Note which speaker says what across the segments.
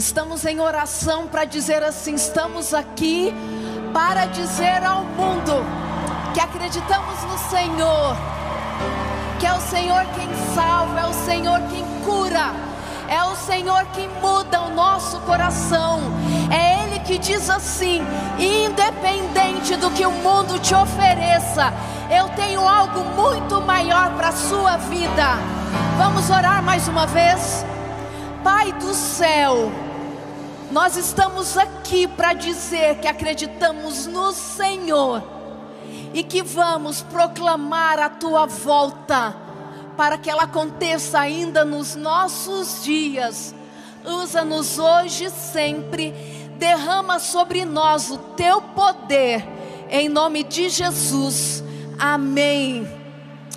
Speaker 1: Estamos em oração para dizer assim: estamos aqui para dizer ao mundo que acreditamos no Senhor, que é o Senhor quem salva, é o Senhor quem cura, é o Senhor que muda o nosso coração. É Ele que diz assim: independente do que o mundo te ofereça, eu tenho algo muito maior para a sua vida. Vamos orar mais uma vez? Pai do céu, nós estamos aqui para dizer que acreditamos no Senhor e que vamos proclamar a tua volta, para que ela aconteça ainda nos nossos dias. Usa-nos hoje e sempre, derrama sobre nós o teu poder, em nome de Jesus, amém.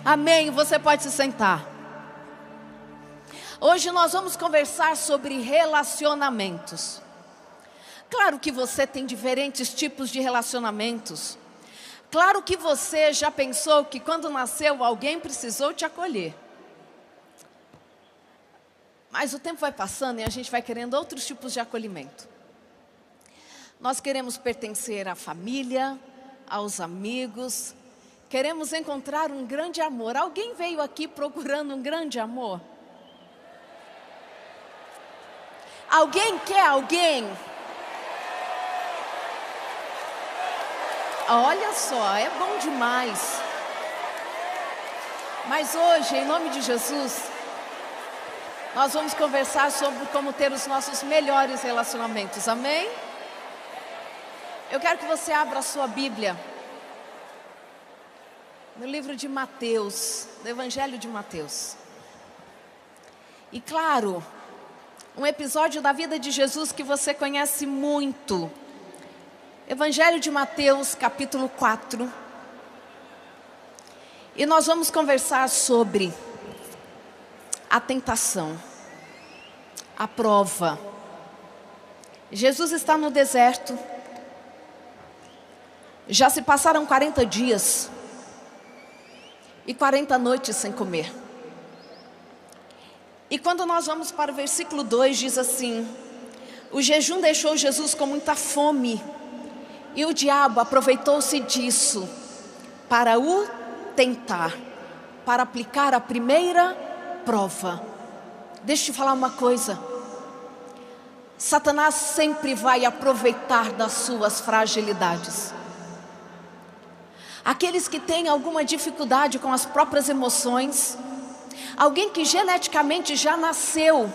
Speaker 1: Amém, você pode se sentar. Hoje nós vamos conversar sobre relacionamentos. Claro que você tem diferentes tipos de relacionamentos. Claro que você já pensou que quando nasceu alguém precisou te acolher. Mas o tempo vai passando e a gente vai querendo outros tipos de acolhimento. Nós queremos pertencer à família, aos amigos. Queremos encontrar um grande amor. Alguém veio aqui procurando um grande amor? Alguém quer alguém? Olha só, é bom demais. Mas hoje, em nome de Jesus, nós vamos conversar sobre como ter os nossos melhores relacionamentos, amém? Eu quero que você abra a sua Bíblia no livro de Mateus, no Evangelho de Mateus. E claro, um episódio da vida de Jesus que você conhece muito. Evangelho de Mateus, capítulo 4. E nós vamos conversar sobre a tentação, a prova. Jesus está no deserto. Já se passaram 40 dias e 40 noites sem comer. E quando nós vamos para o versículo 2, diz assim: o jejum deixou Jesus com muita fome, e o diabo aproveitou-se disso para o tentar, para aplicar a primeira prova. Deixa eu te falar uma coisa: Satanás sempre vai aproveitar das suas fragilidades. Aqueles que têm alguma dificuldade com as próprias emoções, alguém que geneticamente já nasceu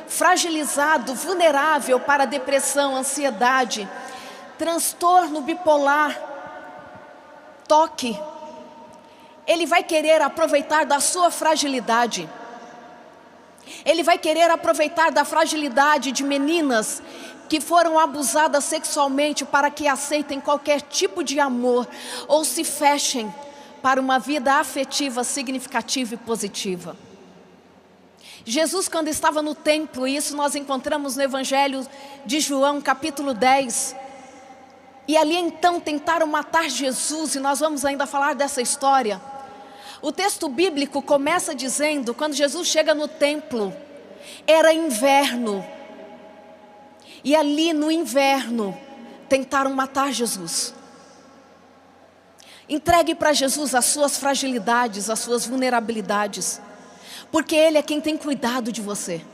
Speaker 1: fragilizado, vulnerável para depressão, ansiedade, transtorno bipolar, toque, ele vai querer aproveitar da sua fragilidade. Ele vai querer aproveitar da fragilidade de meninas que foram abusadas sexualmente para que aceitem qualquer tipo de amor ou se fechem para uma vida afetiva significativa e positiva. Jesus, quando estava no templo, e isso nós encontramos no Evangelho de João, capítulo 10, e ali então tentaram matar Jesus, e nós vamos ainda falar dessa história. O texto bíblico começa dizendo, quando Jesus chega no templo, era inverno, e ali no inverno tentaram matar Jesus. Entregue para Jesus as suas fragilidades, as suas vulnerabilidades, porque Ele é quem tem cuidado de você.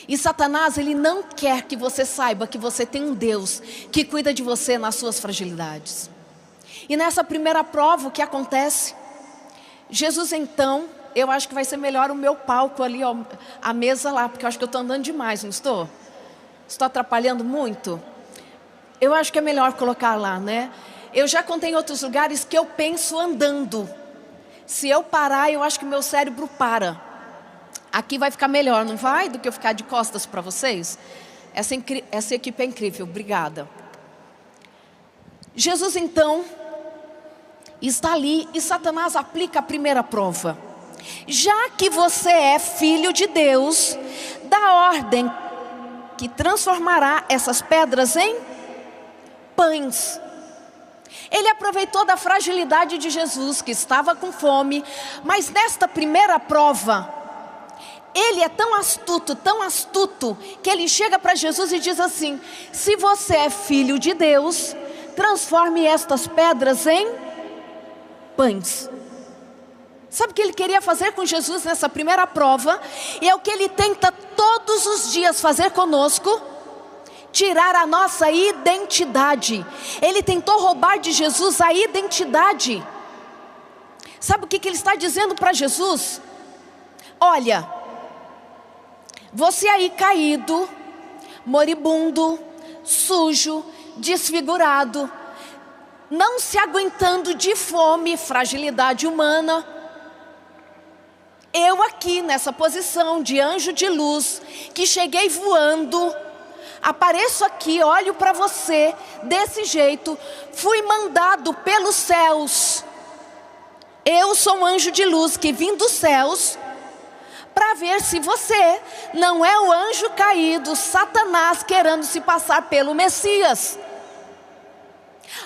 Speaker 1: E Satanás, ele não quer que você saiba que você tem um Deus que cuida de você nas suas fragilidades. E nessa primeira prova, o que acontece? Jesus então, eu acho que vai ser melhor o meu palco ali, ó, a mesa lá, porque eu acho que eu estou andando demais, não estou? Estou atrapalhando muito? Eu acho que é melhor colocar lá, né? Eu já contei em outros lugares que eu penso andando. Se eu parar, eu acho que meu cérebro para. Aqui vai ficar melhor, não vai? Do que eu ficar de costas para vocês? Essa equipe é incrível, obrigada. Jesus então está ali e Satanás aplica a primeira prova. Já que você é filho de Deus, dá ordem que transformará essas pedras em pães. Ele aproveitou da fragilidade de Jesus, que estava com fome, mas nesta primeira prova, Ele é tão astuto, que ele chega para Jesus e diz assim: se você é filho de Deus, transforme estas pedras em pães. Sabe o que ele queria fazer com Jesus nessa primeira prova? E é o que ele tenta todos os dias fazer conosco: tirar a nossa identidade. Ele tentou roubar de Jesus a identidade. Sabe o que ele está dizendo para Jesus? Olha, você aí caído, moribundo, sujo, desfigurado, não se aguentando de fome, fragilidade humana. Eu aqui nessa posição de anjo de luz, que cheguei voando, apareço aqui, olho para você desse jeito, fui mandado pelos céus. Eu sou um anjo de luz que vim dos céus para ver se você não é o anjo caído, Satanás, querendo se passar pelo Messias.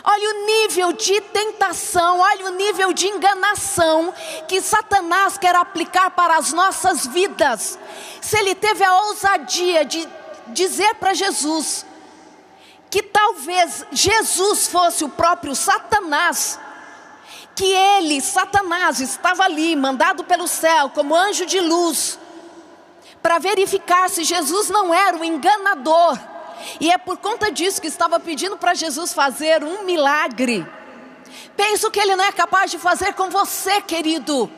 Speaker 1: Olha o nível de tentação, olha o nível de enganação que Satanás quer aplicar para as nossas vidas. Se ele teve a ousadia de dizer para Jesus que talvez Jesus fosse o próprio Satanás, que ele, Satanás, estava ali, mandado pelo céu como anjo de luz, para verificar se Jesus não era o enganador. E é por conta disso que estava pedindo para Jesus fazer um milagre. Pensa o que ele não é capaz de fazer com você, querido.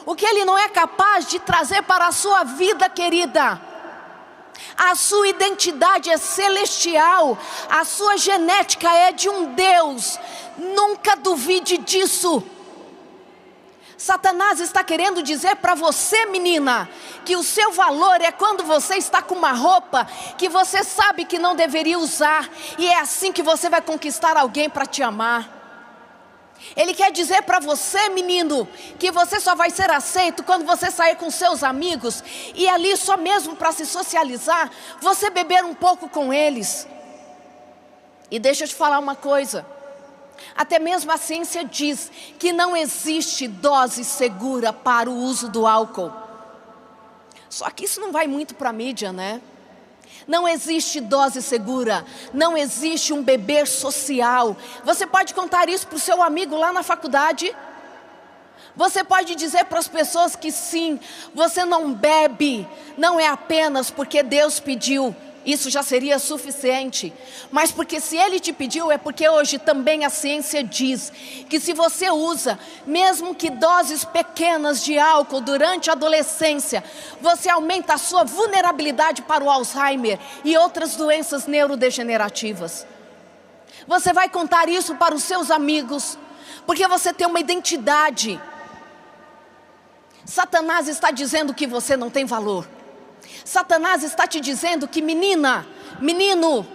Speaker 1: O que ele não é capaz de trazer para a sua vida, querida. A sua identidade é celestial. A sua genética é de um Deus. Nunca duvide disso. Satanás está querendo dizer para você, menina, que o seu valor é quando você está com uma roupa que você sabe que não deveria usar, e é assim que você vai conquistar alguém para te amar. Ele quer dizer para você, menino, que você só vai ser aceito quando você sair com seus amigos, e ali só mesmo para se socializar, você beber um pouco com eles. E deixa eu te falar uma coisa. Até mesmo a ciência diz que não existe dose segura para o uso do álcool. Só que isso não vai muito para a mídia, né? Não existe dose segura, não existe um beber social. Você pode contar isso para o seu amigo lá na faculdade? Você pode dizer para as pessoas que sim, você não bebe, não é apenas porque Deus pediu. Isso já seria suficiente, mas porque se Ele te pediu, é porque hoje também a ciência diz que se você usa, mesmo que doses pequenas de álcool durante a adolescência, você aumenta a sua vulnerabilidade para o Alzheimer e outras doenças neurodegenerativas. Você vai contar isso para os seus amigos, porque você tem uma identidade. Satanás está dizendo que você não tem valor. Satanás está te dizendo que menina, menino,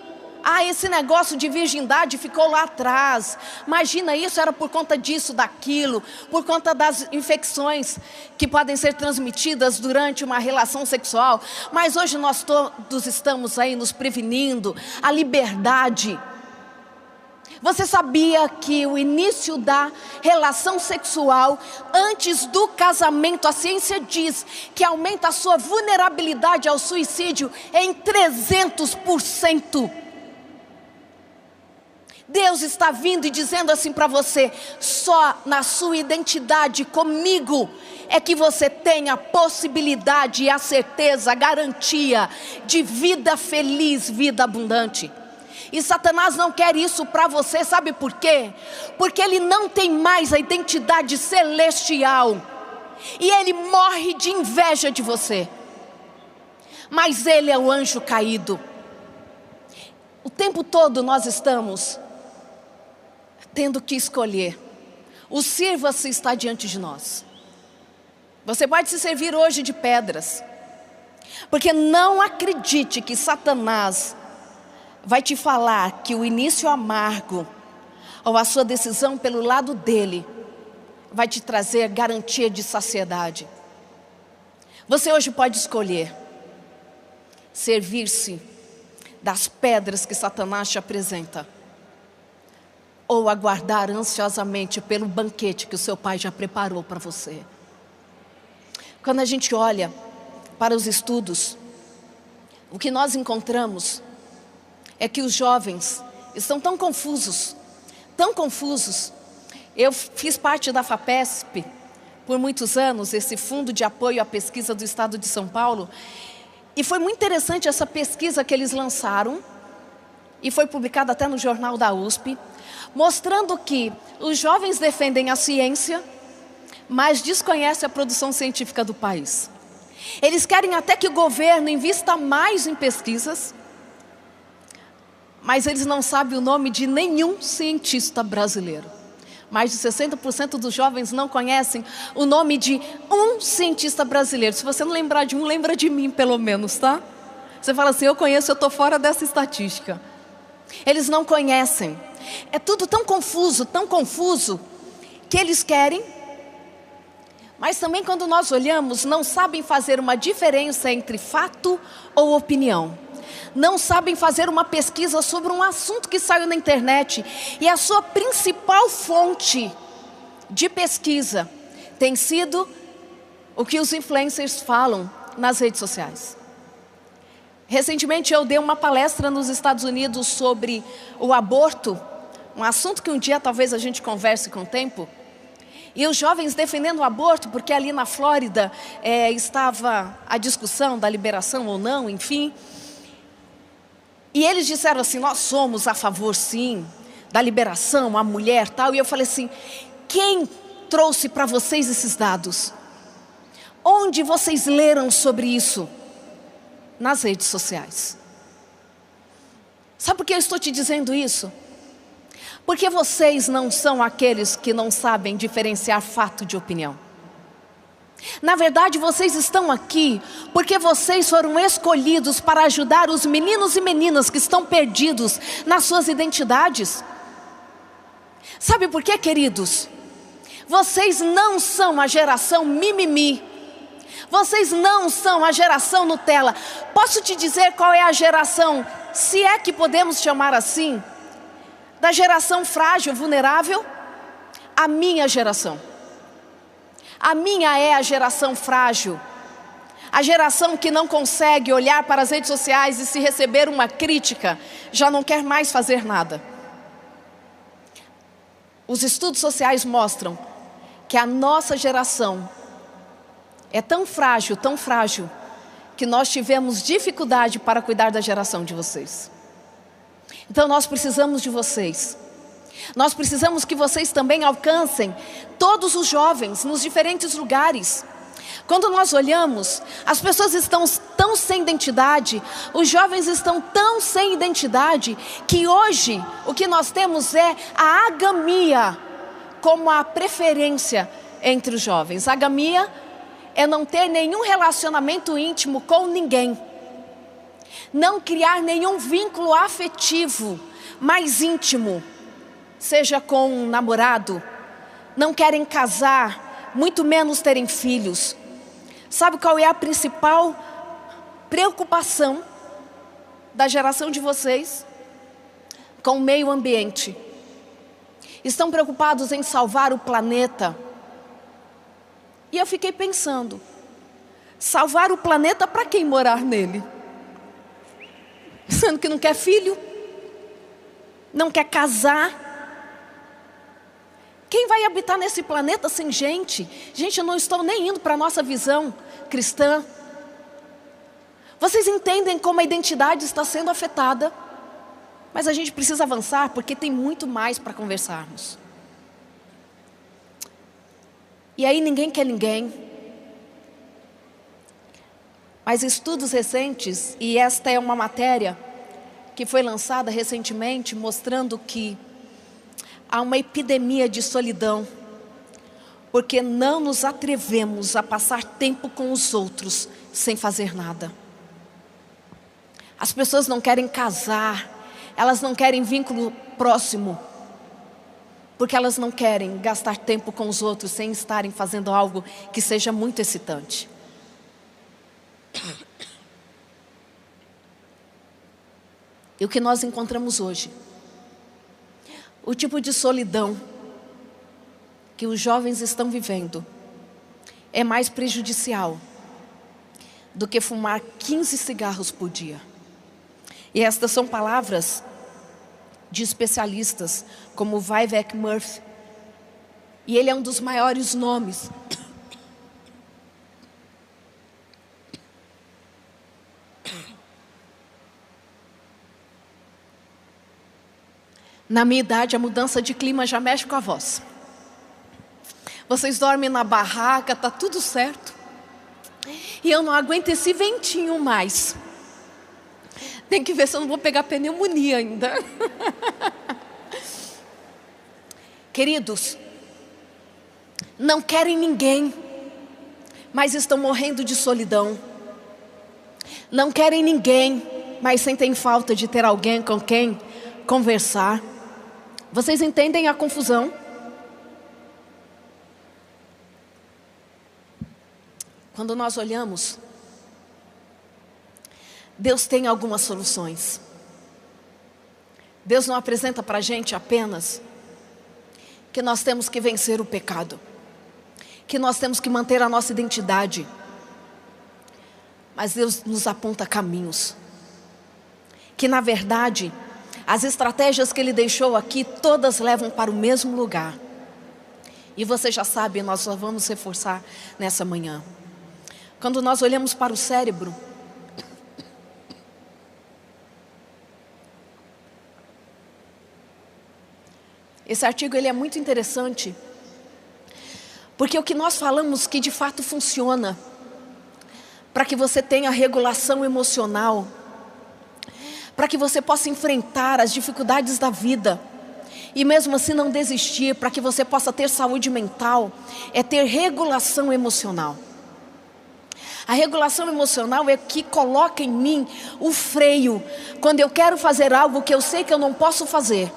Speaker 1: esse negócio de virgindade ficou lá atrás. Imagina, isso era por conta disso, daquilo, por conta das infecções que podem ser transmitidas durante uma relação sexual. Mas hoje nós todos estamos aí nos prevenindo, a liberdade. Você sabia que o início da relação sexual, antes do casamento, a ciência diz que aumenta a sua vulnerabilidade ao suicídio em 300%. Deus está vindo e dizendo assim para você: só na sua identidade comigo é que você tem a possibilidade e a certeza, a garantia de vida feliz, vida abundante. E Satanás não quer isso para você, sabe por quê? Porque ele não tem mais a identidade celestial. E ele morre de inveja de você. Mas ele é o anjo caído. O tempo todo nós estamos tendo que escolher. O sirva-se está diante de nós. Você pode se servir hoje de pedras. Porque não acredite que Satanás vai te falar que o início amargo, ou a sua decisão pelo lado dele, vai te trazer garantia de saciedade. Você hoje pode escolher servir-se das pedras que Satanás te apresenta, ou aguardar ansiosamente pelo banquete que o seu pai já preparou para você. Quando a gente olha para os estudos, o que nós encontramos é que os jovens estão tão confusos, tão confusos. Eu fiz parte da FAPESP por muitos anos, esse Fundo de Apoio à Pesquisa do Estado de São Paulo, e foi muito interessante essa pesquisa que eles lançaram, e foi publicada até no jornal da USP, mostrando que os jovens defendem a ciência, mas desconhecem a produção científica do país. Eles querem até que o governo invista mais em pesquisas, mas eles não sabem o nome de nenhum cientista brasileiro. Mais de 60% dos jovens não conhecem o nome de um cientista brasileiro. Se você não lembrar de um, lembra de mim pelo menos, tá? Você fala assim, eu conheço, eu estou fora dessa estatística. Eles não conhecem. É tudo tão confuso, que eles querem. Mas também quando nós olhamos, não sabem fazer uma diferença entre fato ou opinião. Não sabem fazer uma pesquisa sobre um assunto que saiu na internet. E a sua principal fonte de pesquisa tem sido o que os influencers falam nas redes sociais. Recentemente eu dei uma palestra nos Estados Unidos sobre o aborto. Um assunto que um dia talvez a gente converse com o tempo. E os jovens defendendo o aborto, porque ali na Flórida estava a discussão da liberação ou não, enfim. E eles disseram assim, nós somos a favor sim, da liberação, a mulher tal. E eu falei assim, quem trouxe para vocês esses dados? Onde vocês leram sobre isso? Nas redes sociais. Sabe por que eu estou te dizendo isso? Porque vocês não são aqueles que não sabem diferenciar fato de opinião. Na verdade, vocês estão aqui porque vocês foram escolhidos para ajudar os meninos e meninas que estão perdidos nas suas identidades. Sabe por quê, queridos? Vocês não são a geração mimimi. Vocês não são a geração Nutella. Posso te dizer qual é a geração, se é que podemos chamar assim, da geração frágil, vulnerável? A minha geração. A minha é a geração frágil. A geração que não consegue olhar para as redes sociais e se receber uma crítica, já não quer mais fazer nada. Os estudos sociais mostram que a nossa geração é tão frágil, que nós tivemos dificuldade para cuidar da geração de vocês. Então nós precisamos de vocês. Nós precisamos que vocês também alcancem todos os jovens nos diferentes lugares. Quando nós olhamos, as pessoas estão tão sem identidade, os jovens estão tão sem identidade, que hoje o que nós temos é a agamia como a preferência entre os jovens. A agamia é não ter nenhum relacionamento íntimo com ninguém. Não criar nenhum vínculo afetivo mais íntimo, seja com um namorado. Não querem casar, muito menos terem filhos. Sabe qual é a principal preocupação da geração de vocês? Com o meio ambiente. Estão preocupados em salvar o planeta. E eu fiquei pensando, salvar o planeta para quem morar nele? Sendo que não quer filho, não quer casar. Quem vai habitar nesse planeta sem gente? Gente, eu não estou nem indo para a nossa visão cristã. Vocês entendem como a identidade está sendo afetada? Mas a gente precisa avançar porque tem muito mais para conversarmos. E aí ninguém quer ninguém. Mas estudos recentes, e esta é uma matéria que foi lançada recentemente, mostrando que há uma epidemia de solidão, porque não nos atrevemos a passar tempo com os outros sem fazer nada. As pessoas não querem casar, elas não querem vínculo próximo, porque elas não querem gastar tempo com os outros sem estarem fazendo algo que seja muito excitante. E o que nós encontramos hoje? O tipo de solidão que os jovens estão vivendo é mais prejudicial do que fumar 15 cigarros por dia. E estas são palavras de especialistas como Vivek Murthy. E ele é um dos maiores nomes na minha idade. A mudança de clima já mexe com a voz. Vocês dormem na barraca, tá tudo certo, e eu não aguento esse ventinho mais. Tem que ver se eu não vou pegar pneumonia ainda. Queridos, não querem ninguém, mas estão morrendo de solidão. Não querem ninguém, mas sentem falta de ter alguém com quem conversar. Vocês entendem a confusão? Quando nós olhamos, Deus tem algumas soluções. Deus não apresenta para a gente apenas que nós temos que vencer o pecado, que nós temos que manter a nossa identidade, mas Deus nos aponta caminhos, que na verdade as estratégias que Ele deixou aqui, todas levam para o mesmo lugar. E você já sabe, nós só vamos reforçar nessa manhã. Quando nós olhamos para o cérebro, esse artigo ele é muito interessante, porque o que nós falamos que de fato funciona, para que você tenha regulação emocional, para que você possa enfrentar as dificuldades da vida, e mesmo assim não desistir, para que você possa ter saúde mental, é ter regulação emocional. A regulação emocional é que coloca em mim o freio, quando eu quero fazer algo que eu sei que eu não posso fazer.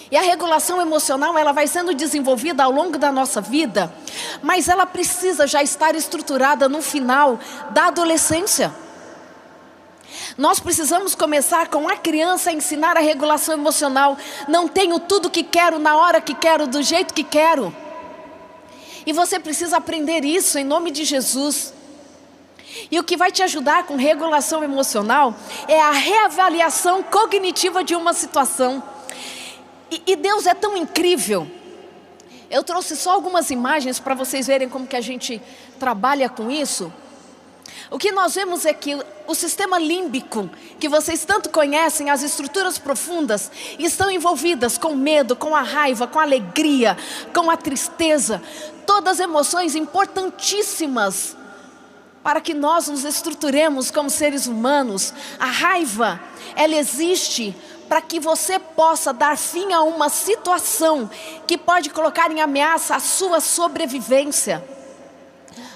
Speaker 1: E a regulação emocional, ela vai sendo desenvolvida ao longo da nossa vida, mas ela precisa já estar estruturada no final da adolescência. Nós precisamos começar com a criança a ensinar a regulação emocional. Não tenho tudo que quero, na hora que quero, do jeito que quero. E você precisa aprender isso em nome de Jesus. E o que vai te ajudar com regulação emocional é a reavaliação cognitiva de uma situação. E Deus é tão incrível. Eu trouxe só algumas imagens para vocês verem como que a gente trabalha com isso. O que nós vemos é que o sistema límbico, que vocês tanto conhecem, as estruturas profundas, estão envolvidas com medo, com a raiva, com a alegria, com a tristeza. Todas emoções importantíssimas para que nós nos estruturemos como seres humanos. A raiva, ela existe para que você possa dar fim a uma situação que pode colocar em ameaça a sua sobrevivência.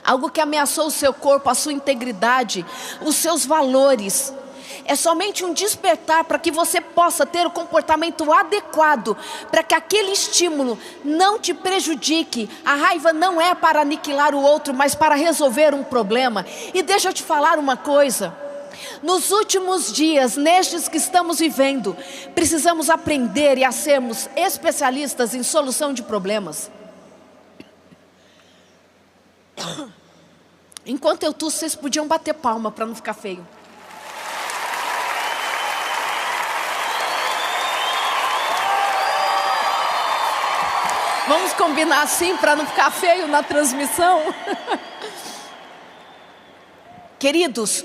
Speaker 1: Algo que ameaçou o seu corpo, a sua integridade, os seus valores. É somente um despertar para que você possa ter o comportamento adequado, para que aquele estímulo não te prejudique. A raiva não é para aniquilar o outro, mas para resolver um problema. E deixa eu te falar uma coisa. Nos últimos dias, nestes que estamos vivendo, precisamos aprender e a sermos especialistas em solução de problemas. Enquanto eu tuço, vocês podiam bater palma para não ficar feio. Vamos combinar assim para não ficar feio na transmissão? Queridos,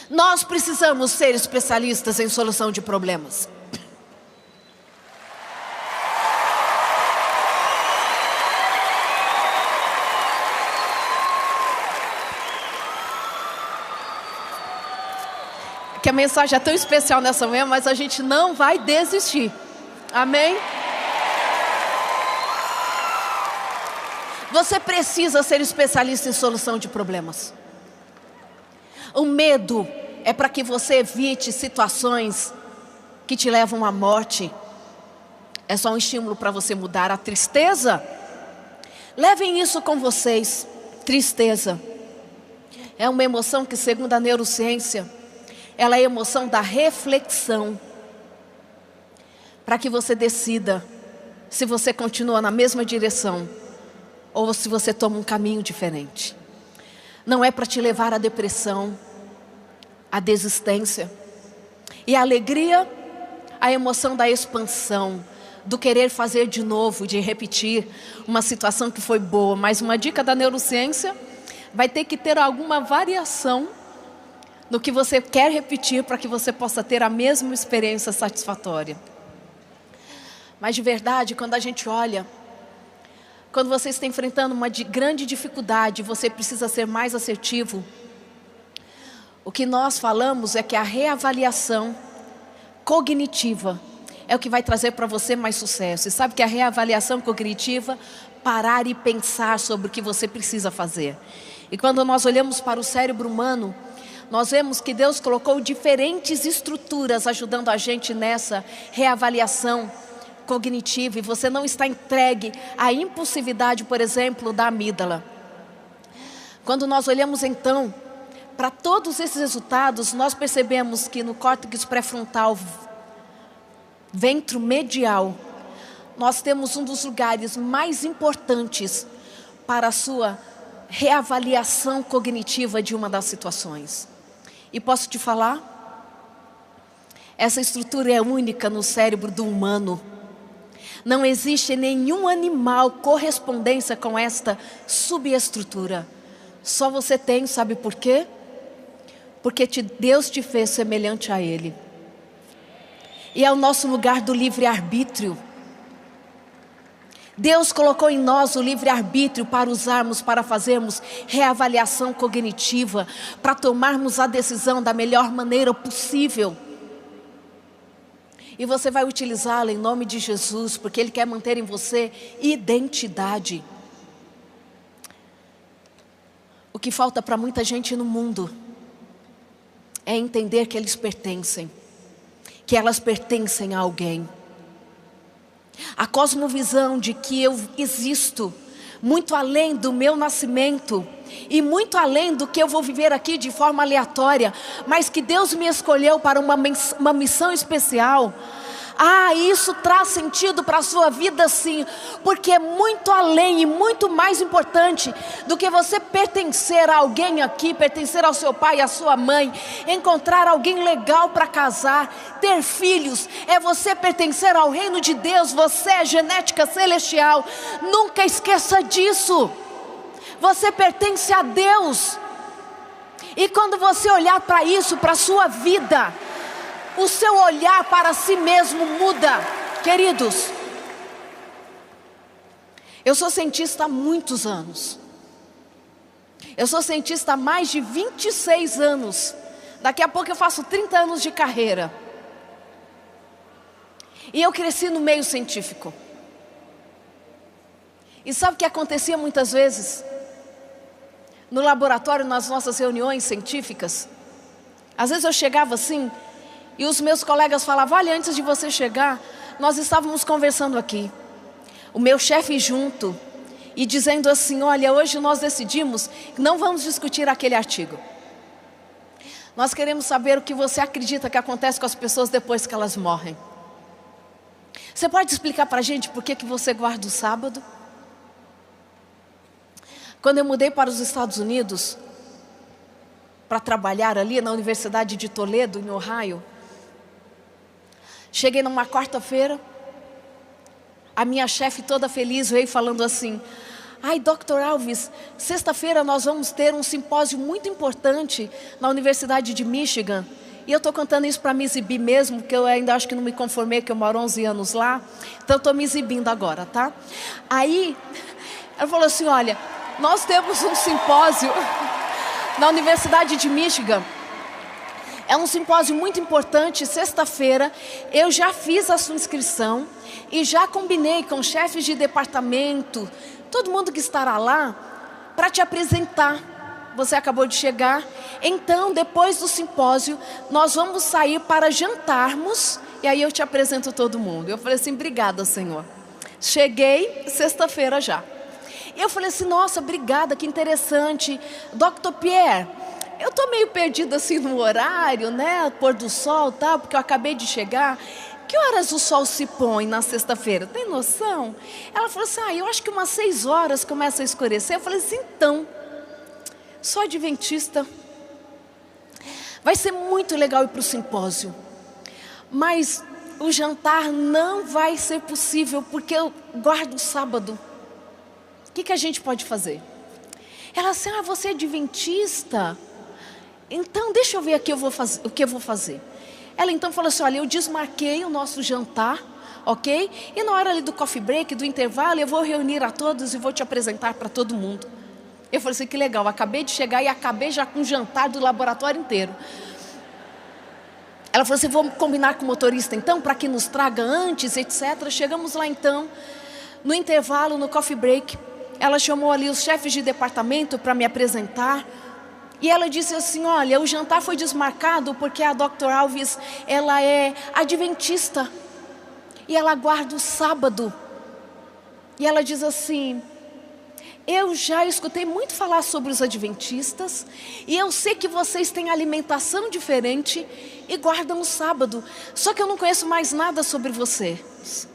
Speaker 1: nós precisamos ser especialistas em solução de problemas. Que a mensagem é tão especial nessa manhã, mas a gente não vai desistir. Amém? Você precisa ser especialista em solução de problemas. O medo é para que você evite situações que te levam à morte. É só um estímulo para você mudar. A tristeza, levem isso com vocês. Tristeza é uma emoção que, segundo a neurociência, ela é a emoção da reflexão. Para que você decida se você continua na mesma direção ou se você toma um caminho diferente. não é para te levar à depressão, à desistência. E a alegria, a emoção da expansão, do querer fazer de novo, de repetir uma situação que foi boa. Mas uma dica da neurociência, vai ter que ter alguma variação no que você quer repetir para que você possa ter a mesma experiência satisfatória. Mas de verdade, quando a gente olha, quando você está enfrentando uma grande dificuldade, você precisa ser mais assertivo. O que nós falamos é que a reavaliação cognitiva é o que vai trazer para você mais sucesso. E sabe que a reavaliação cognitiva, parar e pensar sobre o que você precisa fazer. E quando nós olhamos para o cérebro humano, nós vemos que Deus colocou diferentes estruturas ajudando a gente nessa reavaliação cognitiva. E você não está entregue à impulsividade, por exemplo, da amígdala. Quando nós olhamos então para todos esses resultados, nós percebemos que no córtex pré-frontal, ventromedial, nós temos um dos lugares mais importantes para a sua reavaliação cognitiva de uma das situações. E posso te falar? Essa estrutura é única no cérebro do humano. Não existe em nenhum animal correspondência com esta subestrutura. Só você tem, sabe por quê? Porque Deus te fez semelhante a Ele. E é o nosso lugar do livre-arbítrio. Deus colocou em nós o livre-arbítrio para usarmos, para fazermos reavaliação cognitiva, para tomarmos a decisão da melhor maneira possível. E você vai utilizá-la em nome de Jesus, porque Ele quer manter em você identidade. O que falta para muita gente no mundo é entender que eles pertencem, que elas pertencem a alguém. A cosmovisão de que eu existo muito além do meu nascimento e muito além do que eu vou viver aqui de forma aleatória, mas que Deus me escolheu para uma missão especial. Isso traz sentido para a sua vida, sim, porque é muito além e muito mais importante do que você pertencer a alguém aqui, pertencer ao seu pai, à sua mãe, encontrar alguém legal para casar, ter filhos. É você pertencer ao reino de Deus. Você é genética celestial. Nunca esqueça disso. Você pertence a Deus. E quando você olhar para isso, para a sua vida, o seu olhar para si mesmo muda. Queridos, eu sou cientista há muitos anos. Eu sou cientista há mais de 26 anos. Daqui a pouco eu faço 30 anos de carreira. E eu cresci no meio científico. E sabe o que acontecia muitas vezes? No laboratório, nas nossas reuniões científicas, às vezes eu chegava assim, e os meus colegas falavam: olha, antes de você chegar, nós estávamos conversando aqui. O meu chefe junto, e dizendo assim: olha, hoje nós decidimos que não vamos discutir aquele artigo. Nós queremos saber o que você acredita que acontece com as pessoas depois que elas morrem. Você pode explicar para a gente por que você guarda o sábado? Quando eu mudei para os Estados Unidos, para trabalhar ali na Universidade de Toledo, em Ohio, cheguei numa quarta-feira, a minha chefe toda feliz veio falando assim: ai, Dr. Alves, sexta-feira nós vamos ter um simpósio muito importante na Universidade de Michigan. E eu estou contando isso para me exibir mesmo, porque eu ainda acho que não me conformei, que eu moro 11 anos lá. Então eu estou me exibindo agora, tá? Aí, ela falou assim: olha, nós temos um simpósio na Universidade de Michigan. É um simpósio muito importante, sexta-feira. Eu já fiz a sua inscrição e já combinei com chefes de departamento, todo mundo que estará lá, para te apresentar. Você acabou de chegar. Então, depois do simpósio, nós vamos sair para jantarmos, e aí eu te apresento todo mundo. Eu falei assim: obrigada, Senhor. Cheguei sexta-feira já. Eu falei assim: nossa, obrigada, que interessante. Dr. Pierre, eu estou meio perdida assim no horário, né? Pôr do sol, tá? Porque eu acabei de chegar. Que horas o sol se põe na sexta-feira? Tem noção? Ela falou assim: eu acho que umas 6 horas começa a escurecer. Eu falei assim: então, sou adventista. Vai ser muito legal ir para o simpósio, mas o jantar não vai ser possível porque eu guardo o sábado. O que a gente pode fazer? Ela assim, você é adventista? Então deixa eu ver aqui o que eu vou fazer. Ela então falou assim, olha, eu desmarquei o nosso jantar, ok? E na hora ali do coffee break, do intervalo, eu vou reunir a todos e vou te apresentar para todo mundo. Eu falei assim, que legal, acabei de chegar e acabei já com o jantar do laboratório inteiro. Ela falou assim, vou combinar com o motorista então, para que nos traga antes, etc. Chegamos lá então, no intervalo, no coffee break, ela chamou ali os chefes de departamento para me apresentar. E ela disse assim, olha, o jantar foi desmarcado porque a Dr. Alves, ela é adventista. E ela guarda o sábado. E ela diz assim, eu já escutei muito falar sobre os adventistas, e eu sei que vocês têm alimentação diferente e guardam o sábado, só que eu não conheço mais nada sobre vocês.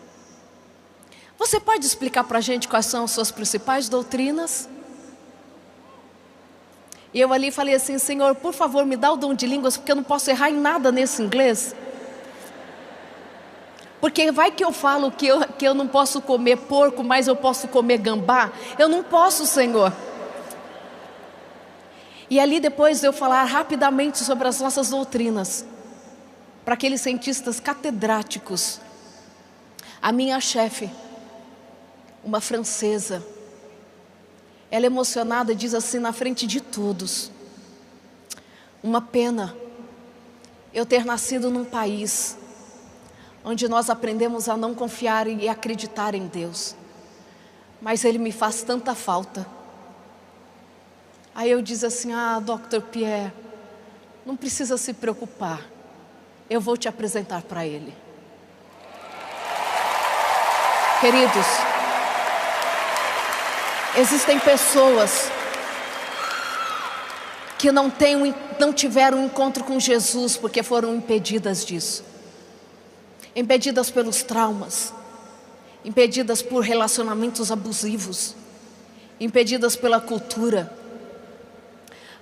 Speaker 1: Você pode explicar para a gente quais são as suas principais doutrinas? E eu ali falei assim, Senhor, por favor me dá o dom de línguas, porque eu não posso errar em nada nesse inglês. Porque vai que eu falo que eu não posso comer porco, mas eu posso comer gambá. Eu não posso, Senhor. E ali depois de eu falar rapidamente sobre as nossas doutrinas, para aqueles cientistas catedráticos, a minha chefe, uma francesa, ela emocionada diz assim na frente de todos, uma pena eu ter nascido num país onde nós aprendemos a não confiar e acreditar em Deus, mas Ele me faz tanta falta. Aí eu disse assim, Dr. Pierre, não precisa se preocupar, eu vou te apresentar para Ele. Queridos, existem pessoas que não tiveram um encontro com Jesus porque foram impedidas disso. Impedidas pelos traumas, impedidas por relacionamentos abusivos, impedidas pela cultura.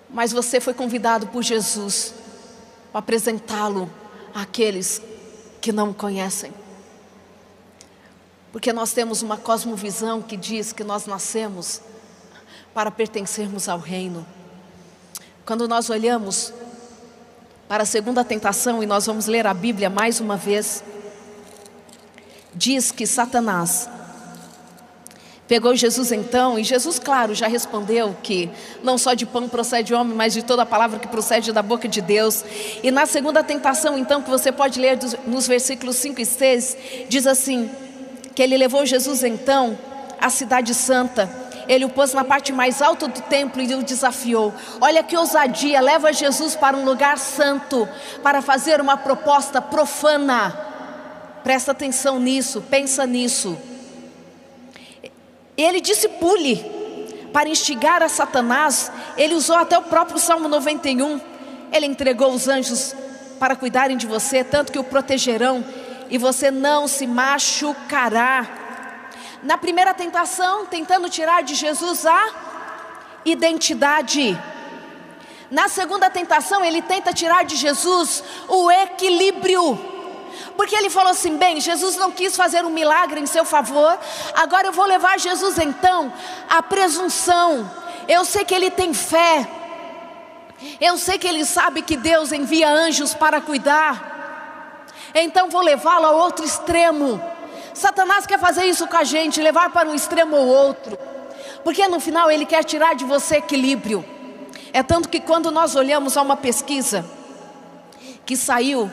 Speaker 1: Mas você foi convidado por Jesus para apresentá-lo àqueles que não o conhecem. Porque nós temos uma cosmovisão que diz que nós nascemos para pertencermos ao reino. Quando nós olhamos para a segunda tentação, e nós vamos ler a Bíblia mais uma vez, diz que Satanás pegou Jesus então, e Jesus, claro, já respondeu que não só de pão procede o homem, mas de toda a palavra que procede da boca de Deus. E na segunda tentação então, que você pode ler nos versículos 5 e 6, diz assim, que ele levou Jesus então à cidade santa, ele o pôs na parte mais alta do templo e o desafiou. Olha que ousadia, leva Jesus para um lugar santo, para fazer uma proposta profana. Presta atenção nisso, pensa nisso. Ele disse pule, para instigar a Satanás. Ele usou até o próprio Salmo 91. Ele entregou os anjos para cuidarem de você, tanto que o protegerão, e você não se machucará. Na primeira tentação, tentando tirar de Jesus a identidade. Na segunda tentação, ele tenta tirar de Jesus o equilíbrio. Porque ele falou assim, bem, Jesus não quis fazer um milagre em seu favor, agora eu vou levar Jesus então à presunção. Eu sei que ele tem fé, eu sei que ele sabe que Deus envia anjos para cuidar, então vou levá-lo ao outro extremo. Satanás quer fazer isso com a gente, levar para um extremo ou outro, porque no final ele quer tirar de você equilíbrio. É tanto que quando nós olhamos a uma pesquisa que saiu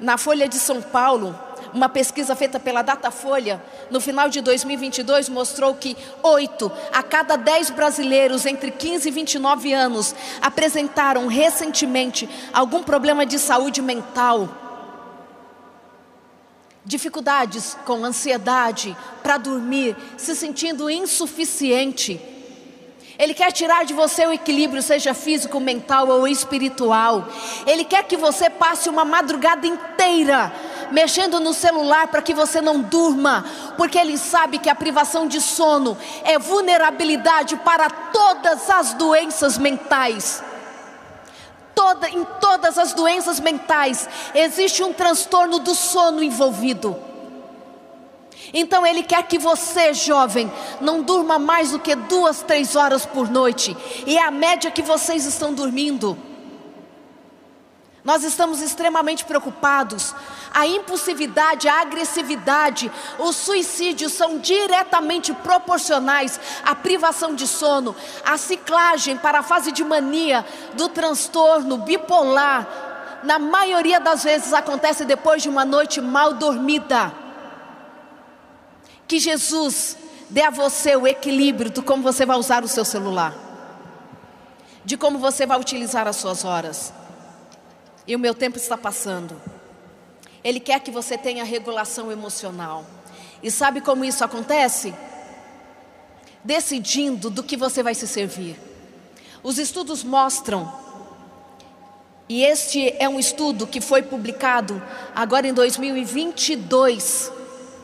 Speaker 1: na Folha de São Paulo, uma pesquisa feita pela Datafolha, no final de 2022, mostrou que 8 a cada 10 brasileiros entre 15 e 29 anos apresentaram recentemente algum problema de saúde mental. Dificuldades com ansiedade para dormir, se sentindo insuficiente. Ele quer tirar de você o equilíbrio, seja físico, mental ou espiritual. Ele quer que você passe uma madrugada inteira mexendo no celular para que você não durma, porque ele sabe que a privação de sono é vulnerabilidade para todas as doenças mentais. Em todas as doenças mentais existe um transtorno do sono envolvido. Então ele quer que você, jovem, não durma mais do que 2, 3 horas por noite, e é a média que vocês estão dormindo. Nós estamos extremamente preocupados. A impulsividade, a agressividade, o suicídio são diretamente proporcionais à privação de sono. A ciclagem para a fase de mania do transtorno bipolar, na maioria das vezes acontece depois de uma noite mal dormida. Que Jesus dê a você o equilíbrio de como você vai usar o seu celular, de como você vai utilizar as suas horas. E o meu tempo está passando. Ele quer que você tenha regulação emocional. E sabe como isso acontece? Decidindo do que você vai se servir. Os estudos mostram, e este é um estudo que foi publicado agora em 2022.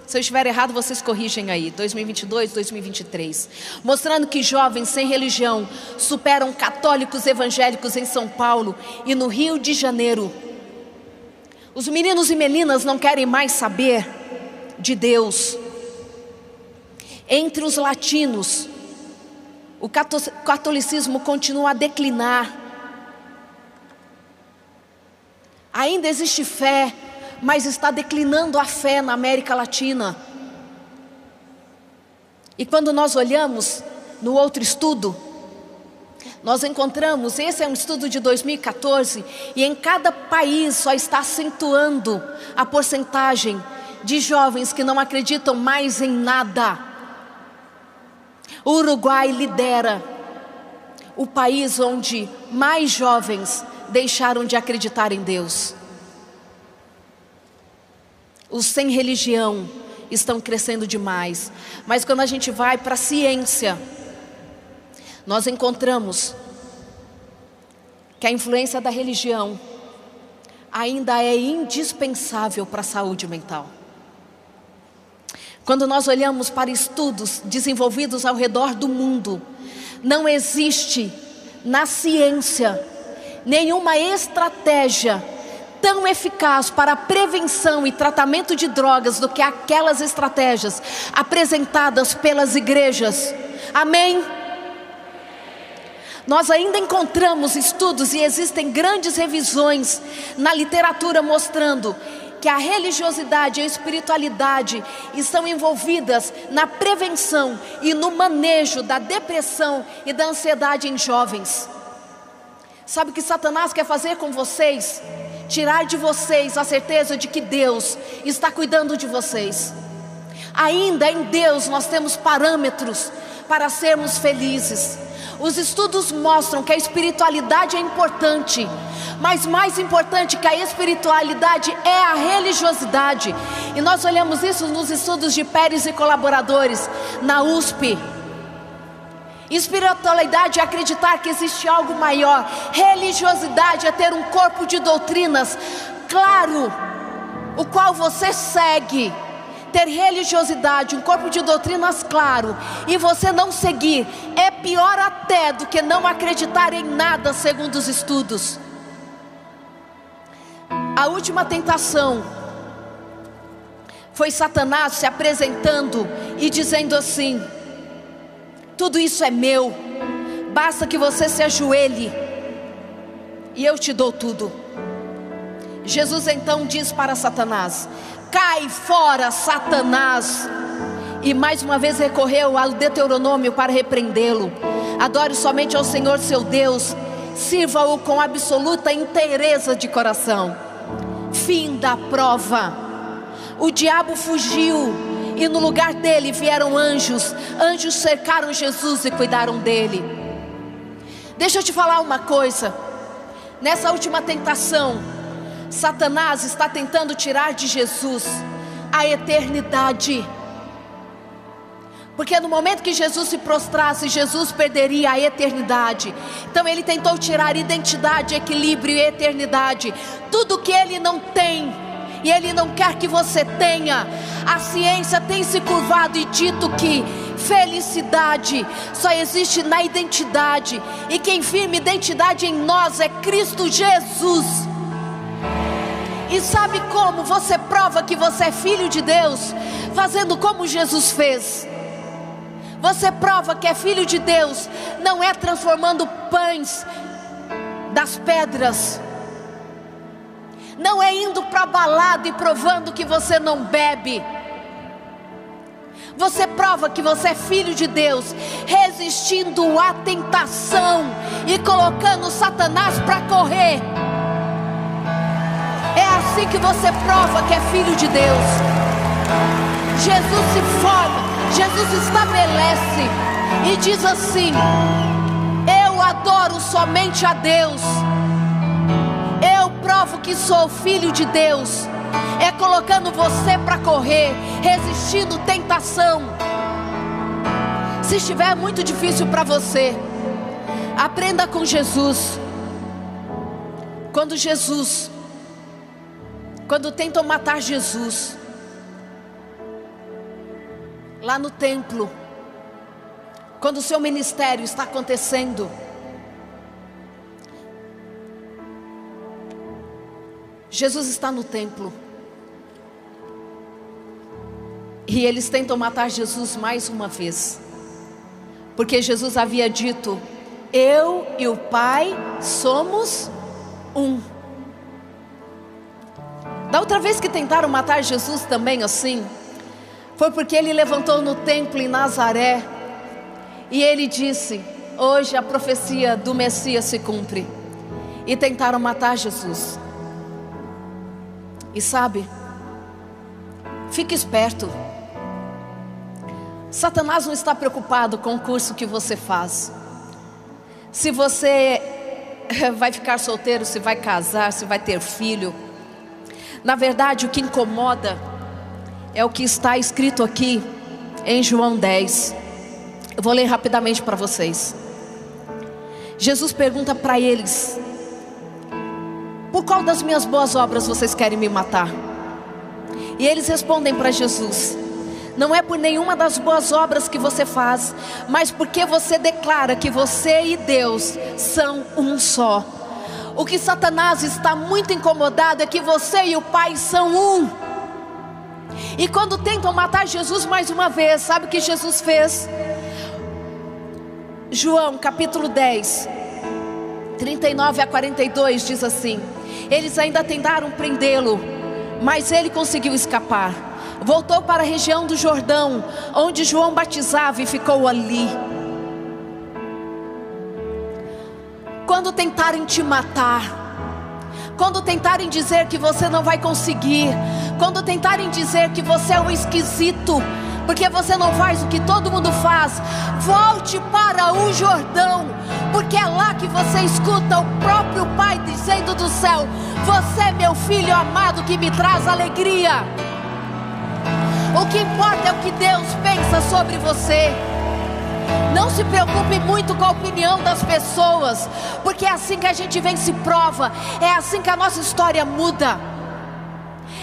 Speaker 1: Se eu estiver errado, vocês corrigem aí, 2022, 2023. Mostrando que jovens sem religião superam católicos evangélicos em São Paulo e no Rio de Janeiro. Os meninos e meninas não querem mais saber de Deus. Entre os latinos, o catolicismo continua a declinar. Ainda existe fé, mas está declinando a fé na América Latina. E quando nós olhamos no outro estudo, nós encontramos, esse é um estudo de 2014, e em cada país só está acentuando a porcentagem de jovens que não acreditam mais em nada. O Uruguai lidera o país onde mais jovens deixaram de acreditar em Deus. Os sem religião estão crescendo demais. Mas quando a gente vai para a ciência, nós encontramos que a influência da religião ainda é indispensável para a saúde mental. Quando nós olhamos para estudos desenvolvidos ao redor do mundo, não existe na ciência nenhuma estratégia tão eficaz para a prevenção e tratamento de drogas do que aquelas estratégias apresentadas pelas igrejas. Amém? Nós ainda encontramos estudos e existem grandes revisões na literatura mostrando que a religiosidade e a espiritualidade estão envolvidas na prevenção e no manejo da depressão e da ansiedade em jovens. Sabe o que Satanás quer fazer com vocês? Tirar de vocês a certeza de que Deus está cuidando de vocês. Ainda em Deus nós temos parâmetros para sermos felizes. Os estudos mostram que a espiritualidade é importante, mas mais importante que a espiritualidade é a religiosidade. E nós olhamos isso nos estudos de Pérez e colaboradores na USP. Espiritualidade é acreditar que existe algo maior. Religiosidade é ter um corpo de doutrinas claro, o qual você segue. Ter religiosidade, um corpo de doutrinas claro, e você não seguir, é pior até do que não acreditar em nada, segundo os estudos. A última tentação foi Satanás se apresentando e dizendo assim: tudo isso é meu, basta que você se ajoelhe e eu te dou tudo. Jesus então diz para Satanás: cai fora, Satanás. E mais uma vez recorreu ao Deuteronômio para repreendê-lo. Adore somente ao Senhor seu Deus, sirva-o com absoluta inteireza de coração. Fim da prova. O diabo fugiu e no lugar dele vieram anjos. Anjos cercaram Jesus e cuidaram dele. Deixa eu te falar uma coisa. Nessa última tentação, Satanás está tentando tirar de Jesus a eternidade. Porque no momento que Jesus se prostrasse, Jesus perderia a eternidade. Então ele tentou tirar identidade, equilíbrio e eternidade. Tudo que ele não tem e Ele não quer que você tenha. A ciência tem se curvado e dito que felicidade só existe na identidade, e quem firma identidade em nós é Cristo Jesus. E sabe como você prova que você é filho de Deus? Fazendo como Jesus fez. Você prova que é filho de Deus, não é transformando pães das pedras, não é indo para a balada e provando que você não bebe. Você prova que você é filho de Deus, resistindo à tentação e colocando Satanás para correr. É assim que você prova que é filho de Deus. Jesus se forma, Jesus estabelece e diz assim: eu adoro somente a Deus. Eu provo que sou filho de Deus, é colocando você para correr, resistindo tentação. Se estiver muito difícil para você, aprenda com Jesus. Quando tentam matar Jesus lá no templo, quando o seu ministério está acontecendo, Jesus está no templo, e eles tentam matar Jesus mais uma vez, porque Jesus havia dito: eu e o Pai somos um. Da outra vez que tentaram matar Jesus também assim, foi porque ele levantou no templo em Nazaré e ele disse: hoje a profecia do Messias se cumpre. E tentaram matar Jesus. E sabe, fique esperto. Satanás não está preocupado com o curso que você faz, se você vai ficar solteiro, se vai casar, se vai ter filho. Na verdade, o que incomoda é o que está escrito aqui em João 10. Eu vou ler rapidamente para vocês. Jesus pergunta para eles: por qual das minhas boas obras vocês querem me matar? E eles respondem para Jesus: não é por nenhuma das boas obras que você faz, mas porque você declara que você e Deus são um só. O que Satanás está muito incomodado é que você e o Pai são um. E quando tentam matar Jesus mais uma vez, sabe o que Jesus fez? João capítulo 10, 39 a 42 diz assim: eles ainda tentaram prendê-lo, mas ele conseguiu escapar. Voltou para a região do Jordão, onde João batizava, e ficou ali. Quando tentarem te matar, quando tentarem dizer que você não vai conseguir, quando tentarem dizer que você é um esquisito, porque você não faz o que todo mundo faz, volte para o Jordão, porque é lá que você escuta o próprio Pai dizendo do céu: você é meu filho amado que me traz alegria. O que importa é o que Deus pensa sobre você. Não se preocupe muito com a opinião das pessoas, porque é assim que a gente vence prova, é assim que a nossa história muda.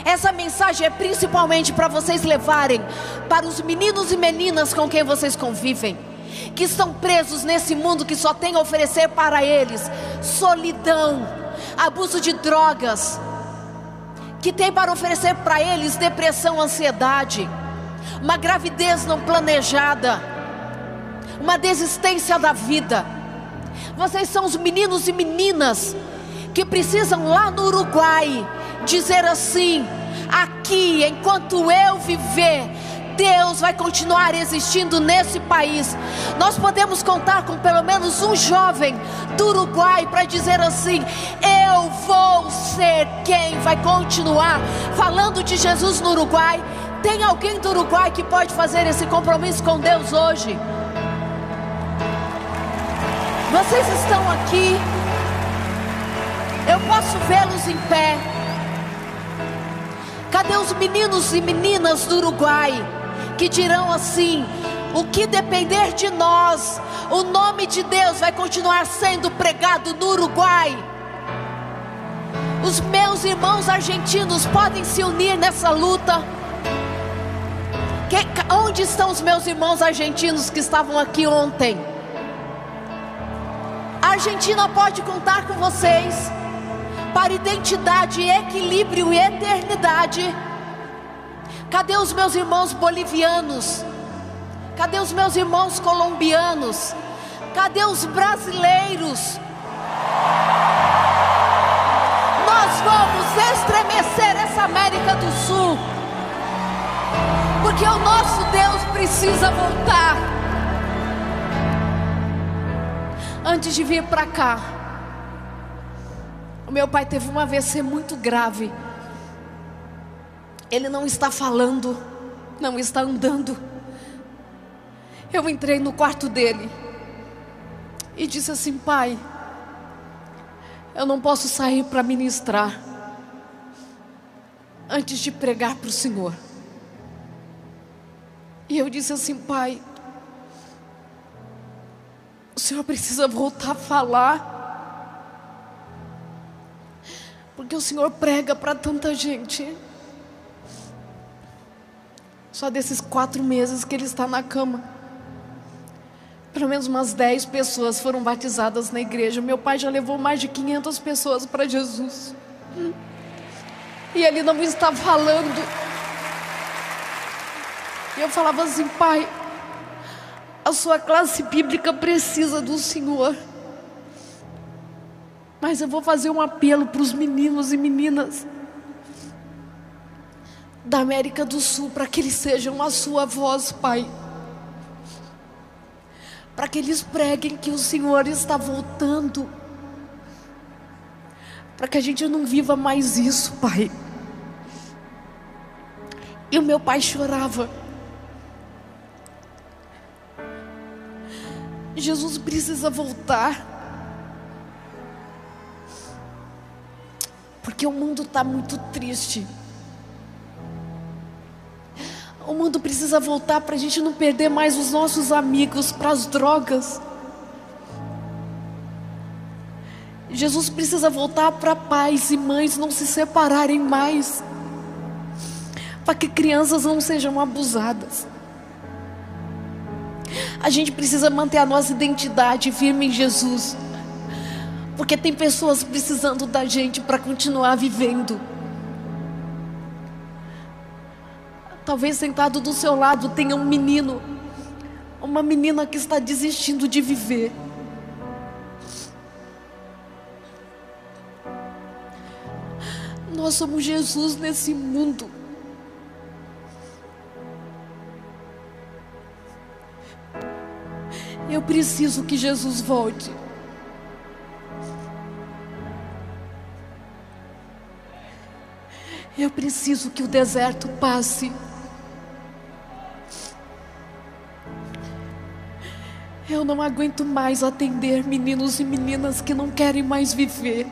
Speaker 1: Essa mensagem é principalmente para vocês levarem para os meninos e meninas com quem vocês convivem, que estão presos nesse mundo que só tem a oferecer para eles solidão, abuso de drogas, que tem para oferecer para eles depressão, ansiedade, uma gravidez não planejada, uma desistência da vida. Vocês são os meninos e meninas que precisam lá no Uruguai dizer assim: aqui, enquanto eu viver, Deus vai continuar existindo nesse país. Nós podemos contar com pelo menos um jovem do Uruguai para dizer assim: eu vou ser quem vai continuar falando de Jesus no Uruguai. Tem alguém do Uruguai que pode fazer esse compromisso com Deus hoje? Vocês estão aqui, eu posso vê-los em pé. Cadê os meninos e meninas do Uruguai que dirão assim: o que depender de nós, o nome de Deus vai continuar sendo pregado no Uruguai? Os meus irmãos argentinos podem se unir nessa luta. Onde estão os meus irmãos argentinos que estavam aqui ontem? A Argentina pode contar com vocês para identidade, equilíbrio e eternidade. Cadê os meus irmãos bolivianos? Cadê os meus irmãos colombianos? Cadê os brasileiros? Nós vamos estremecer essa América do Sul, porque o nosso Deus precisa voltar. Antes de vir para cá, o meu pai teve um AVC muito grave. Ele não está falando, não está andando. Eu entrei no quarto dele e disse assim: pai, eu não posso sair para ministrar antes de pregar para o Senhor. E eu disse assim: pai, o Senhor precisa voltar a falar, porque o Senhor prega para tanta gente. Só desses 4 meses que ele está na cama, pelo menos umas 10 pessoas foram batizadas na igreja. Meu pai já levou mais de 500 pessoas para Jesus, e ele não está falando. E eu falava assim: pai, a sua classe bíblica precisa do Senhor, mas eu vou fazer um apelo para os meninos e meninas da América do Sul, para que eles sejam a sua voz, pai, para que eles preguem que o Senhor está voltando, para que a gente não viva mais isso, pai. E o meu pai chorava. Jesus precisa voltar, porque o mundo está muito triste. O mundo precisa voltar para a gente não perder mais os nossos amigos para as drogas. Jesus precisa voltar para pais e mães não se separarem mais, para que crianças não sejam abusadas. A gente precisa manter a nossa identidade firme em Jesus, porque tem pessoas precisando da gente para continuar vivendo. Talvez sentado do seu lado tenha um menino, uma menina que está desistindo de viver. Nós somos Jesus nesse mundo. Eu preciso que Jesus volte. Eu preciso que o deserto passe. Eu não aguento mais atender meninos e meninas que não querem mais viver.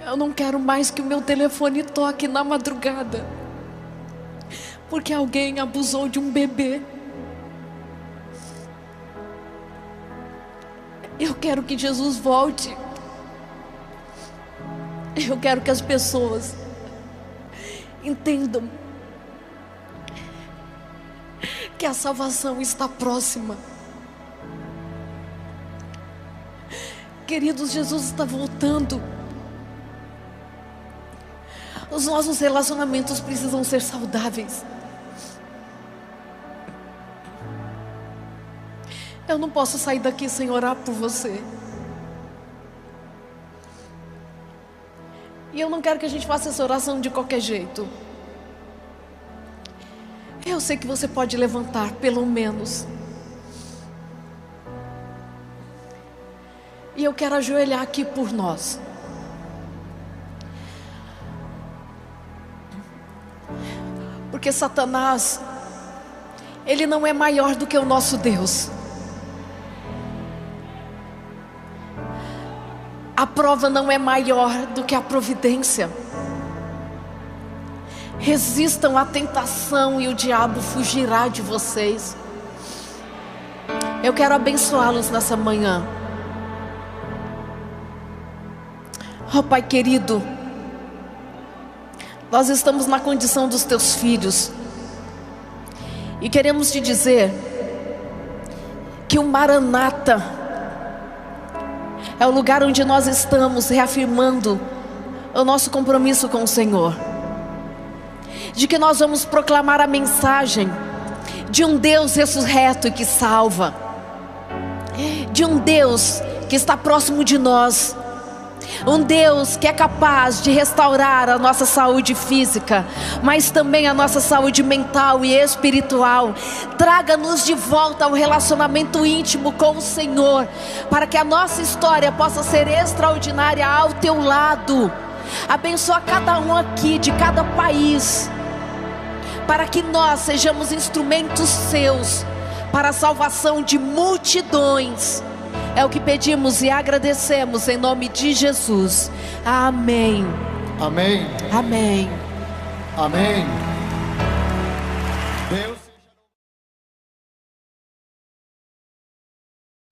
Speaker 1: Eu não quero mais que o meu telefone toque na madrugada, porque alguém abusou de um bebê. Eu quero que Jesus volte. Eu quero que as pessoas entendam que a salvação está próxima. Queridos, Jesus está voltando. Os nossos relacionamentos precisam ser saudáveis. Eu não posso sair daqui sem orar por você. E eu não quero que a gente faça essa oração de qualquer jeito. Eu sei que você pode levantar, pelo menos. E eu quero ajoelhar aqui por nós. Porque Satanás, ele não é maior do que o nosso Deus. A prova não é maior do que a providência. Resistam à tentação e o diabo fugirá de vocês. Eu quero abençoá-los nessa manhã. Oh Pai querido, nós estamos na condição dos teus filhos e queremos te dizer que o Maranata é o lugar onde nós estamos reafirmando o nosso compromisso com o Senhor, de que nós vamos proclamar a mensagem de um Deus ressurreto e que salva, de um Deus que está próximo de nós, um Deus que é capaz de restaurar a nossa saúde física, mas também a nossa saúde mental e espiritual. Traga-nos de volta ao relacionamento íntimo com o Senhor, para que a nossa história possa ser extraordinária ao teu lado. Abençoa cada um aqui, de cada país, para que nós sejamos instrumentos seus para a salvação de multidões. É o que pedimos e agradecemos em nome de Jesus. Amém.
Speaker 2: Amém.
Speaker 1: Amém.
Speaker 2: Amém.